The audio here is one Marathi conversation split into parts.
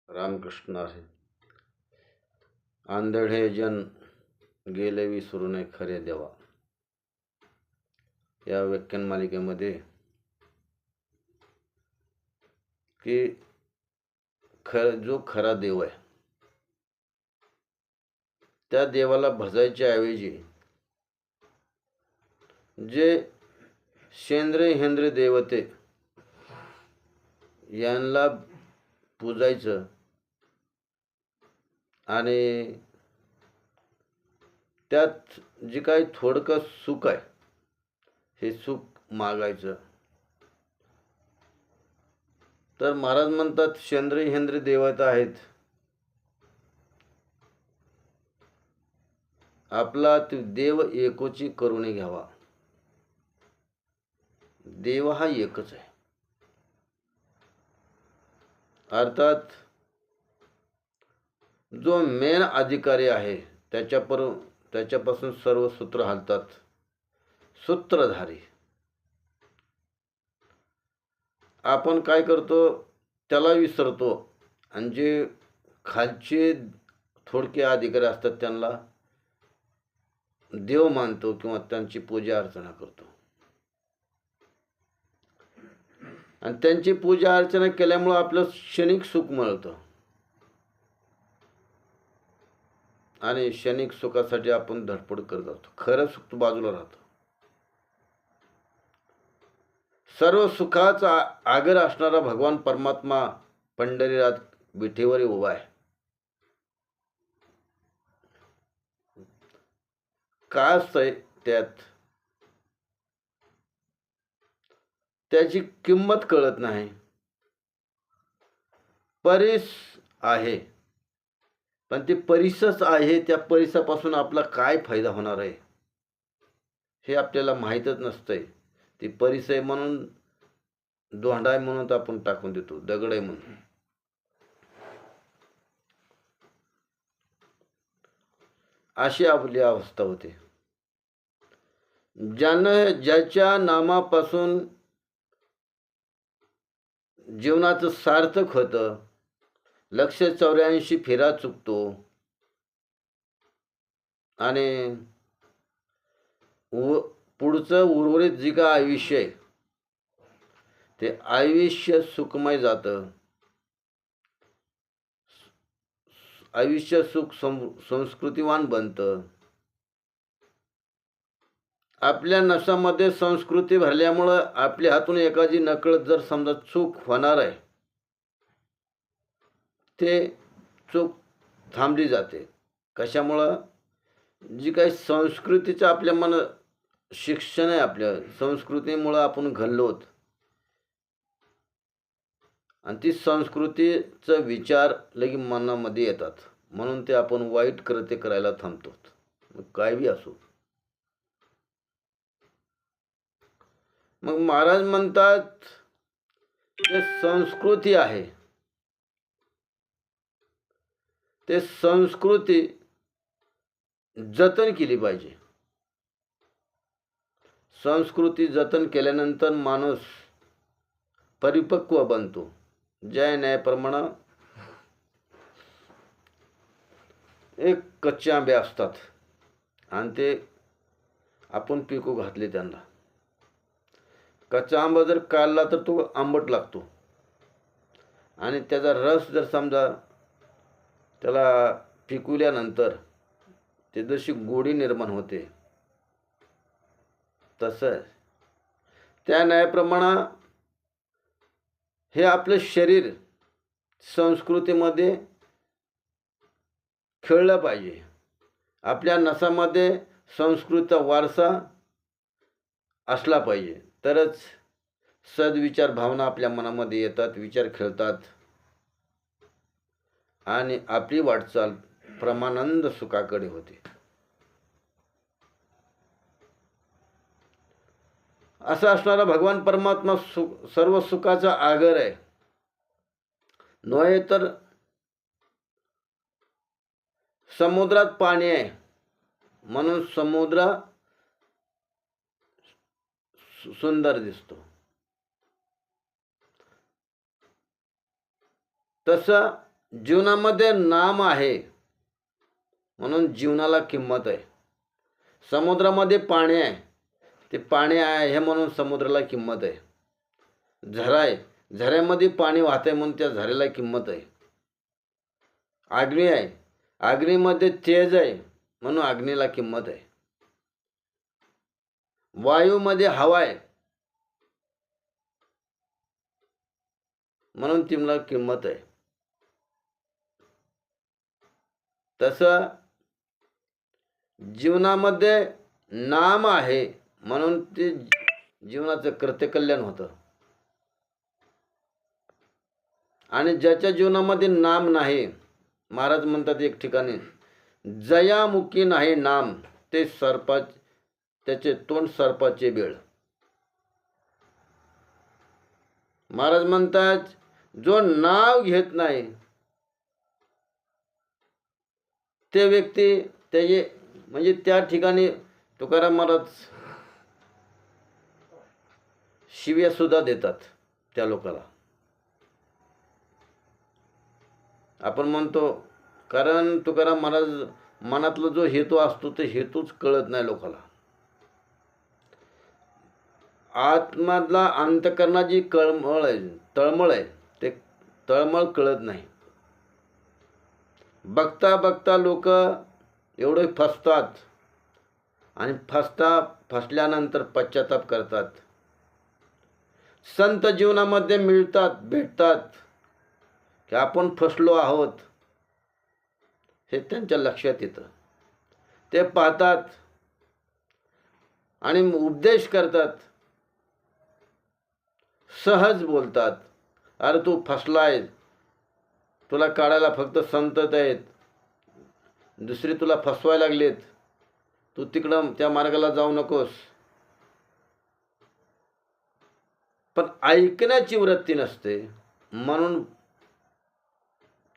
रामकृष्ण आहे. आंधळे जन गेले विसरून खरे देवा या व्याख्यान मालिकेमध्ये की जो खरा देव आहे त्या देवाला भजायच्या ऐवजी जे शेंद्रे हेंद्रे देवते यांना पूजायचं आणि त्यात जे काही थोडकं सुख आहे हे सुख मागायचं. तर महाराज म्हणतात शेंद्रे हेंद्रे देवता आहेत, आपला देव एकोची करून घ्यावा. देव हा एकच आहे. अर्थात जो मेन अधिकारी आहे त्याच्यापासून सर्व सूत्र हालतात. सूत्रधारी आपण काय करतो त्याला विसरतो आणि जे खालचे थोडके अधिकारी असतात त्यांना देव मानतो किंवा त्यांची पूजा अर्चना करतो. आणि त्यांची पूजा अर्चना केल्यामुळे आपलं क्षणिक सुख मिळतं आणि क्षणिक सुखासाठी आपण धडपड करत असतो. खरं सुख बाजूला राहतं. सर्व सुखाचा आगर असणारा भगवान परमात्मा पंढरीनाथ विठेवर उभा आहे. काय असतंय त्यात त्याची किंमत कळत नाही. परीस आहे पण ते परिसच आहे, त्या परिसापासून आपला काय फायदा होणार आहे हे आपल्याला माहीतच नसतंय. ती परिस आहे म्हणून दोंडा आहे म्हणून आपण टाकून देतो, दगड आहे म्हणून. अशी आपली अवस्था होते. ज्याच्या नामापासून जीवनाचं सार्थक होतं, 184 फेरा चुकतो आणि पुढचं उर्वरित जे का आयुष्य आहे ते आयुष्य सुखमय जातं. आयुष्य सुख संस्कृतीवान बनतं. आपल्या नसामध्ये संस्कृती भरल्यामुळं आपल्या हातून एखादी नकळत जर समजा चूक होणार आहे ते चूक थांबली जाते. कशामुळं? जी काही संस्कृतीचं आपल्या मन शिक्षण आहे, आपल्या संस्कृतीमुळं आपण घडलोत आणि ती संस्कृतीचं विचार लगी मनामध्ये येतात म्हणून ते आपण वाईट कृत्य करायला थांबतो. काय बी असो. मग महाराज म्हणतात जे संस्कृती आहे ते संस्कृती जतन केली पाहिजे. संस्कृती जतन केल्यानंतर माणूस परिपक्व बनतो. जय न्यायाप्रमाणे एक कच्चे आंबे असतात आणि ते आपण पिकू घातले त्यांना. कच्चा आंबा जर काढला तर तो आंबट लागतो आणि त्याचा रस जर समजा त्याला पिकवल्यानंतर ते जशी गोडी निर्माण होते तसं त्या न्यायाप्रमाणे हे आपलं शरीर संस्कृतीमध्ये खेळलं पाहिजे. आपल्या नसामध्ये संस्कृतीचा वारसा असला पाहिजे तरच सद्विचार भावना आपल्या मनामध्ये येतात, विचार खेळतात आणि आपली वाटचाल परमानंद सुखाकडे होते. असा असणारा भगवान परमात्मा सर्व सुखाचा आगर आहे. नव्हे तर समुद्रात पाणी आहे म्हणून समुद्र सुंदर दिसतो. तसं जीवनामध्ये नाम आहे म्हणून जीवनाला किंमत आहे. समुद्रामध्ये पाणी आहे, ते पाणी आहे हे म्हणून समुद्राला किंमत आहे. झरा आहे, झऱ्यामध्ये पाणी वाहत आहे म्हणून त्या झऱ्याला किंमत आहे. अग्नी आहे, अग्नीमध्ये तेज आहे म्हणून अग्नीला किंमत आहे. वायूमध्ये हवा आहे म्हणून तिला किंमत आहे. तसं जीवनामध्ये नाम आहे म्हणून ते जीवनाचं कृत्यकल्याण होतं. आणि ज्याच्या जीवनामध्ये नाम नाही, महाराज म्हणतात एक ठिकाणी, जयामुखी नाही नाम ते त्याचे तोंड सर्पाचे बेळ. महाराज म्हणतात जो नाव घेत नाही ते व्यक्ती त्याचे म्हणजे त्या ठिकाणी तुकाराम महाराज शिव्या सुद्धा देतात त्या लोकाला. आपण म्हणतो कारण तुकाराम महाराज मनातला जो हेतू असतो ते हेतूच कळत नाही लोकाला. आत्मधला अंतकरणाची तळमळ आहे ते तळमळ कळत नाही. बघता बघता लोक एवढे फसतात आणि फसल्यानंतर पश्चाताप करतात. संत जीवनामध्ये मिळतात, भेटतात की आपण फसलो आहोत हे त्यांच्या लक्षात येतं. ते पाहतात आणि उपदेश करतात, सहज बोलतात. अरे तू फसलाय, तुला काढायला फक्त संतत आहेत, दुसरी तुला फसवायला लागलेत, तू तिकडं त्या मार्गाला जाऊ नकोस. पण ऐकण्याची वृत्ती नसते म्हणून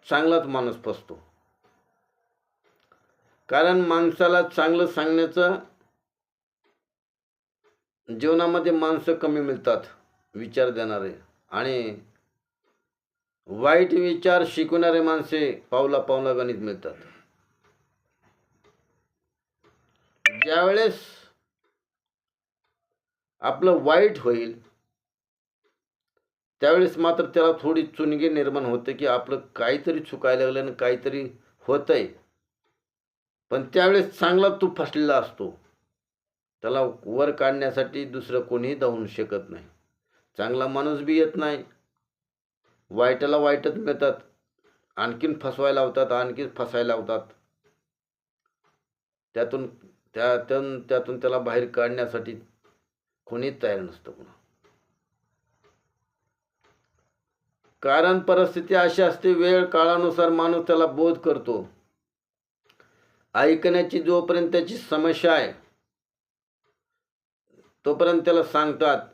चांगलाच माणूस फसतो. कारण माणसाला चांगलं सांगण्याचं जीवनामध्ये माणसं कमी मिळतात विचार देणारे, आणि वाईट विचार शिकवणारे माणसे पावला पावला गणित मिळतात. ज्यावेळेस आपलं वाईट होईल त्यावेळेस मात्र त्याला थोडी चुनगी निर्माण होते की आपलं काहीतरी चुकायला लागलं आणि काहीतरी होतंय. पण त्यावेळेस चांगला तू फसलेला असतो, त्याला वर काढण्यासाठी दुसरं कोणीही धावू शकत नाही. चांगला माणूस बी येत नाही, वाईटाला वाईटच मिळतात, आणखीन फसवायला लावतात, आणखीन फसायला लावतात. त्यातून त्याला बाहेर काढण्यासाठी कोणीच तयार नसतं पुन्हा. कारण परिस्थिती अशी असते, वेळ काळानुसार माणूस त्याला बोध करतो. ऐकण्याची जोपर्यंत त्याची समस्या आहे तोपर्यंत त्याला सांगतात,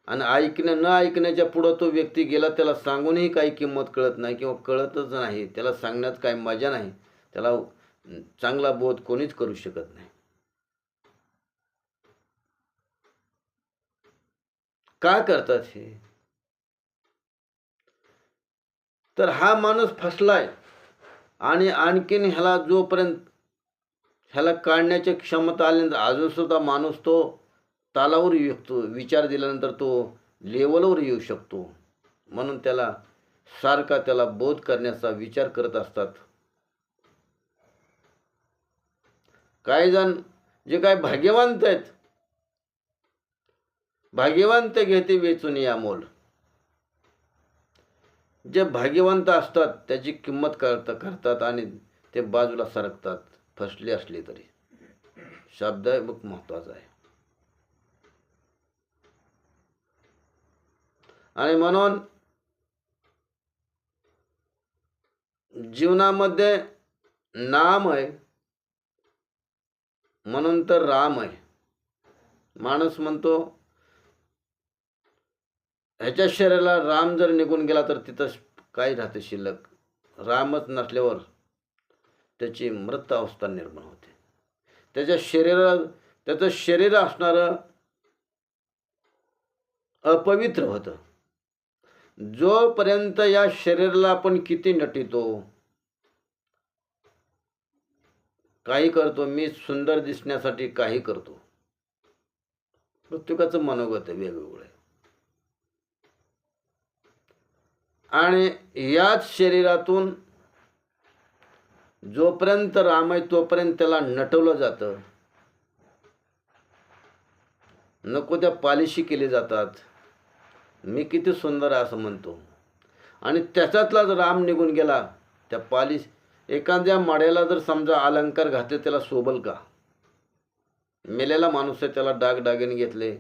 आणि न ऐकण्याच्या पुढं तो व्यक्ती गेला, त्याला सांगूनही काही किंमत कळत नाही किंवा कळतच नाही, त्याला सांगण्यात काही मजा नाही, त्याला चांगला बोध कोणीच करू शकत नाही. का करतात हे? तर हा माणूस फसलाय आणि आणखीन ह्याला काढण्याची क्षमता आल्यानंतर अजून सुद्धा माणूस तो तालावर येऊ शकतो. विचार दिल्यानंतर तो लेवलवर येऊ शकतो. म्हणून त्याला बोध करण्याचा विचार करत असतात. काही जण जे काय भाग्यवंत आहेत, भाग्यवंत घेते वेचून या मोल. जे भाग्यवंत असतात त्याची किंमत करतात आणि ते बाजूला सरकतात, फसले असले तरी. शब्द मग महत्वाचा आहे. आणि म्हणून जीवनामध्ये नाम आहे म्हणून तर राम आहे. माणूस म्हणतो ह्याच्या शरीराला राम जर निघून गेला तर तिथं काय राहते शिल्लक. रामच नसल्यावर त्याची मृत अवस्था निर्माण होते. त्याचं शरीर असणारं अपवित्र होतं. जोपर्यंत या शरीराला आपण किती नटितो, काही करतो, मी सुंदर दिसण्यासाठी काही करतो, प्रत्येकाचं मनोगत आहे वेगवेगळं. आणि याच शरीरातून जोपर्यंत राम आहे तोपर्यंत त्याला नटवलं जातं, नको त्या पालिशी केली जातात, मी किती सुंदर आहे असं म्हणतो. आणि त्याच्यातला जर राम निघून गेला, त्या पालिश एखाद्या माड्याला जर समजा अलंकार घातले, त्याला शोभल का? मेलेला माणूस आहे, त्याला दागदागिने घेतले,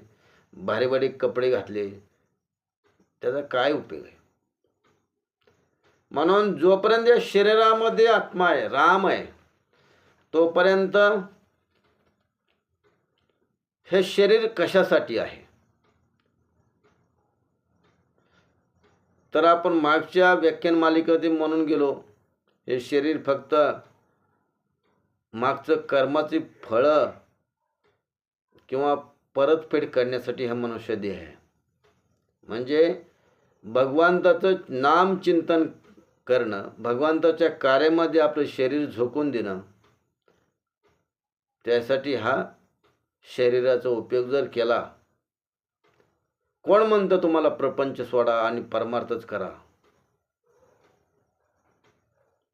भारी भारी कपडे घातले, त्याचा काय उपयोग आहे? म्हणून जोपर्यंत या शरीरामध्ये आत्मा आहे, राम आहे, तोपर्यंत हे शरीर कशासाठी आहे? तर आपण मागच्या व्याख्यान मालिकेमध्ये म्हणून गेलो, हे शरीर फक्त मागचं कर्माची फळं किंवा परतफेड करण्यासाठी हा मनुष्य देह आहे. म्हणजे भगवंताचं नामचिंतन करणं, भगवंताच्या कार्यामध्ये आपलं शरीर झोकून देणं, त्यासाठी हा शरीराचा उपयोग जर केला. कोण म्हणतं तुम्हाला प्रपंच सोडा आणि परमार्थच करा?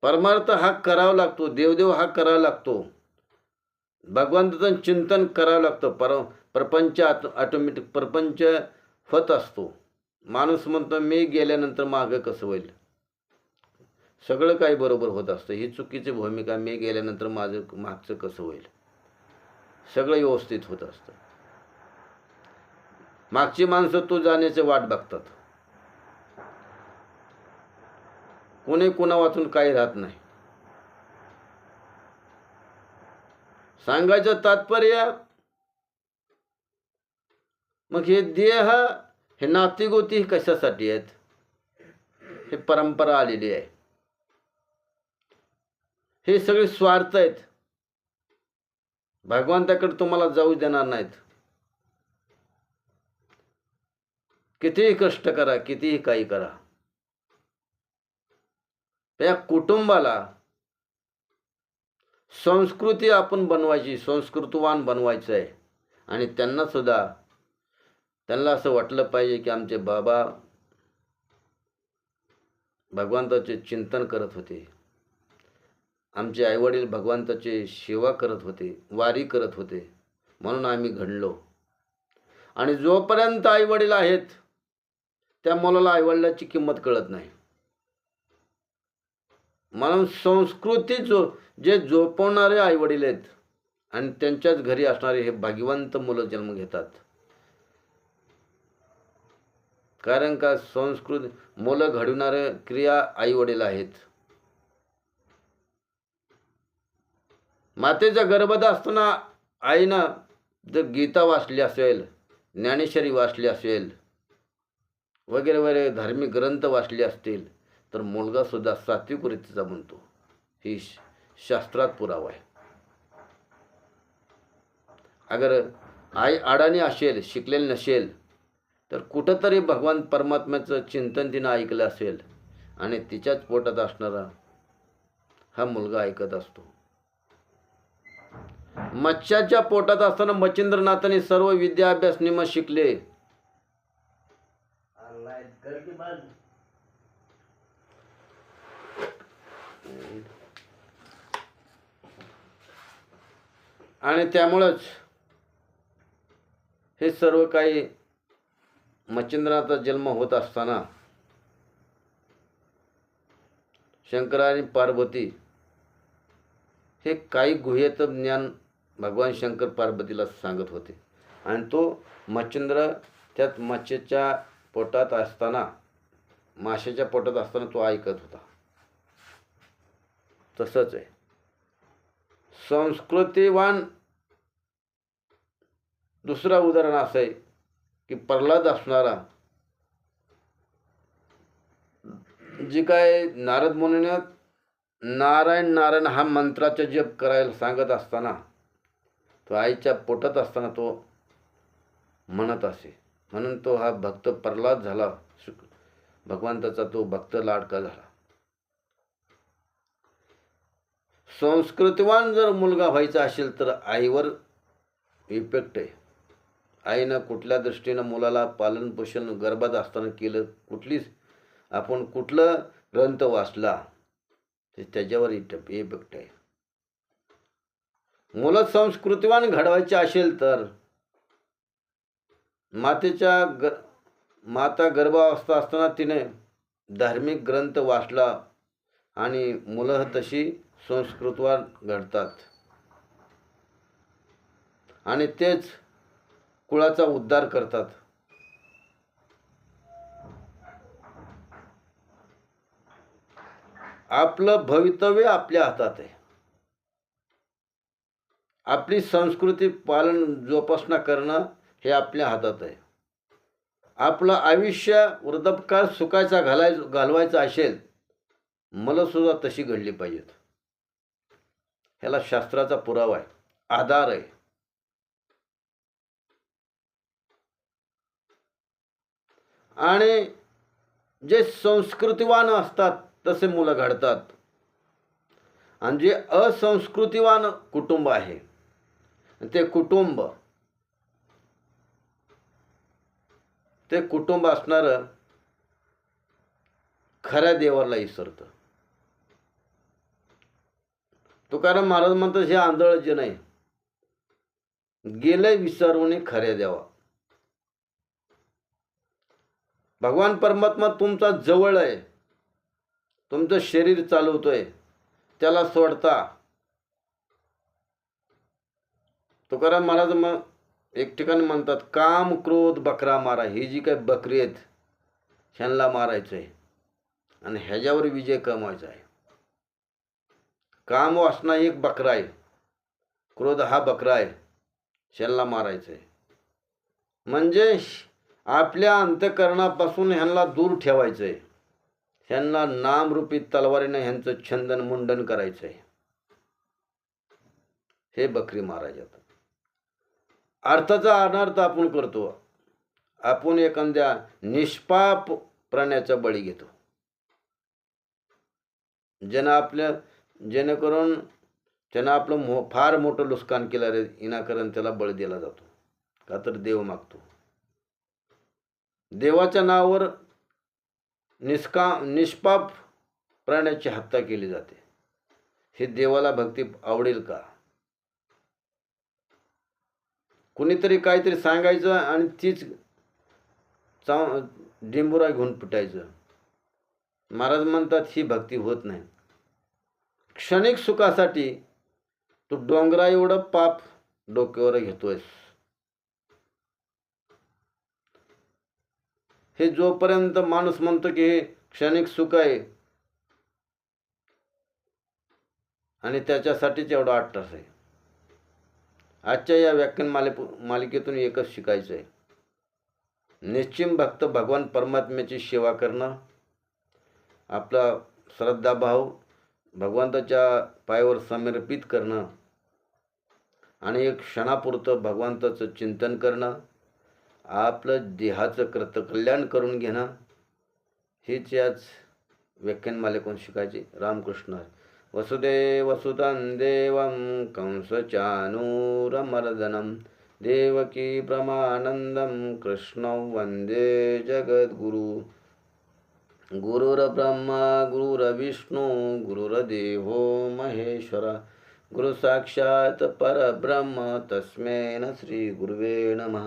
परमार्थ हा करावा लागतो, देवदेव हा करावा लागतो, भगवंताचं चिंतन करावं लागतं. प्रपंच ऑटोमॅटिक प्रपंच होत असतो. माणूस म्हणतो मी गेल्यानंतर मागं कसं होईल, सगळं काही बरोबर होत असतं. ही चुकीची भूमिका, मी गेल्यानंतर माझं मागचं कसं होईल, सगळं व्यवस्थित होत असतं. मागची माणसं तू जाण्याचे वाट बघतात, कोणी कोणा वाचून काही राहत नाही. सांगायचं तात्पर्य, मग हे देह, हे नातीगोती कशासाठी आहेत? हे परंपरा आलेली आहे, हे सगळे स्वार्थ आहेत, भगवंताकडे तुम्हाला जाऊ देणार नाहीत. कितीही कष्ट करा, कितीही काही करा, त्या कुटुंबाला संस्कृती आपण बनवायची, संस्कृतवान बनवायचं आहे. आणि त्यांना असं वाटलं पाहिजे की आमचे बाबा भगवंताचे चिंतन करत होते, आमचे आईवडील भगवंताची सेवा करत होते, वारी करत होते, म्हणून आम्ही घडलो. आणि जोपर्यंत आईवडील आहेत, त्या मुलाला आईवडिलाची किंमत कळत नाही. म्हणून संस्कृती जे जोपवणारे आईवडील आहेत आणि त्यांच्याच घरी असणारे हे भाग्यवंत मुलं जन्म घेतात. कारण का संस्कृती मुलं घडवणारे क्रिया आईवडील आहेत. मातेच्या गर्भात असताना आईनं जर गीता वाचली असेल, ज्ञानेश्वरी वाचली असेल, वगैरे वगैरे धार्मिक ग्रंथ वाचले असतील, तर मुलगा सुद्धा सात्विक वृत्तीचा बनतो. ही शास्त्रात पुरावा आहे. अगर आई अडाणी असेल, शिकलेली नसेल, तर कुठंतरी भगवान परमात्म्याचं चिंतन तिनं ऐकलं असेल आणि तिच्याच पोटात असणारा हा मुलगा ऐकत असतो. मच्छाच्या पोटात असताना मच्छिंद्रनाथाने सर्व विद्या अभ्यास निम शिकले. आणि त्यामुळंच हे सर्व काही मच्छिंद्रनाथाचा जन्म होत असताना शंकर आणि पार्वती हे काही गुह्यत ज्ञान भगवान शंकर पार्वतीला सांगत होते. आणि तो मच्छिंद्र त्यात मच्छीच्या पोटात असताना, माशाच्या पोटात असताना तो ऐकत होता. तसंच आहे संस्कृतीवान. दुसरा उदाहरण असं आहे की प्रल्हाद असणारा, जी काय नारद मुनीने नारायण नारायण हा मंत्राचा जप करायला सांगत असताना, तो आईच्या पोटात असताना तो म्हणत असे, म्हणून तो हा भक्त प्रल्हाद झाला. भगवंताचा तो भक्त लाडका झाला. संस्कृतिवान जर मुलगा व्हायचा असेल तर आईवर इफेक्ट आहे. आईनं कुठल्या दृष्टीनं मुलाला पालनपोषण गर्भात असताना केलं, आपण कुठलं ग्रंथ वाचला ते त्याच्यावर इफेक्ट आहे. मुलं संस्कृतिवान घडवायचे असेल तर माता गर्भावस्था असताना तिने धार्मिक ग्रंथ वाचला आणि मुलं तशी संस्कृतवान घडतात आणि तेच कुळाचा उद्धार करतात. आपलं भवितव्य आपल्या हातात आहे. आपली संस्कृती पालन जोपासना करणं हे आपल्या हातात आहे. आपलं आयुष्य वृद्धापकाळ सुखाचा घालवायचा असेल, मला सुद्धा तशी घडली पाहिजेत. ह्याला शास्त्राचा पुरावा आहे, आधार आहे. आणि जे संस्कृतिवान असतात तसे मुलं घडतात आणि जे असंस्कृतिवान कुटुंब आहे ते कुटुंब असणारं खऱ्या देवाला विसरतं. तुकाराम महाराज म्हणतात, हे आंधळ जे नाही गेले विसरून खऱ्या देवा. भगवान परमात्मा तुमचा जवळ आहे, तुमचं शरीर चालवतोय, त्याला सोडता. तुकाराम महाराज मग एक ठिकाणी म्हणतात, काम क्रोध बकरा मारा. ही जी काही बकरी आहेत ह्यांना मारायचं आहे आणि ह्याच्यावर विजय कमवायचा आहे. काम वासना एक बकरा आहे, क्रोध हा बकरा आहे, ह्यांना मारायचं आहे. म्हणजे आपल्या अंतःकरणापासून ह्यांना दूर ठेवायचं आहे. ह्यांना नामरूपी तलवारीने ह्यांचं छंदन मुंडन करायचं आहे. हे बकरी मारायचं. अर्थाचा अनर्थ आपण करतो. आपण एखाद्या निष्पाप प्राण्याचा बळी घेतो, जेणेकरून त्यानं आपलं फार मोठं नुकसान केलं रे इनाकरण त्याला बळी दिला जातो. का तर देव मागतो. देवाच्या नावावर निष्पाप प्राण्याची हत्या केली जाते. हे देवाला भक्ती आवडेल का? कुणीतरी काहीतरी सांगायचं आणि तीच डिंबुरा घेऊन पिटायचं. महाराज म्हणतात, ही भक्ती होत नाही. क्षणिक सुखासाठी तू डोंगरा एवढं पाप डोक्यावर घेतोयस. हे जोपर्यंत माणूस म्हणतो की हे क्षणिक सुख आहे आणि त्याच्यासाठीच एवढा अट्टास आहे. आजच्या या व्याख्यान मालिकेतून एकच शिकायचं आहे. निश्चिम भक्त भगवान परमात्म्याची सेवा करणं, आपला श्रद्धाभाव भगवंताच्या पायावर समर्पित करणं आणि एक क्षणापुरतं भगवंताचं चिंतन करणं, आपलं देहाचं कृतकल्याण करून घेणं, हेच याच व्याख्यान मालिकेतून शिकायचे. रामकृष्ण. वसुदेवसुतं देवं कंसचानूरमर्दनं देवकी परमानन्दं कृष्णं वन्दे जगद्गुरु. गुरुर्ब्रह्मा गुरुर्विष्णु गुरुर्देवो महेश्वर गुरु साक्षात् परब्रह्म तस्मै श्री गुरुवे नमः.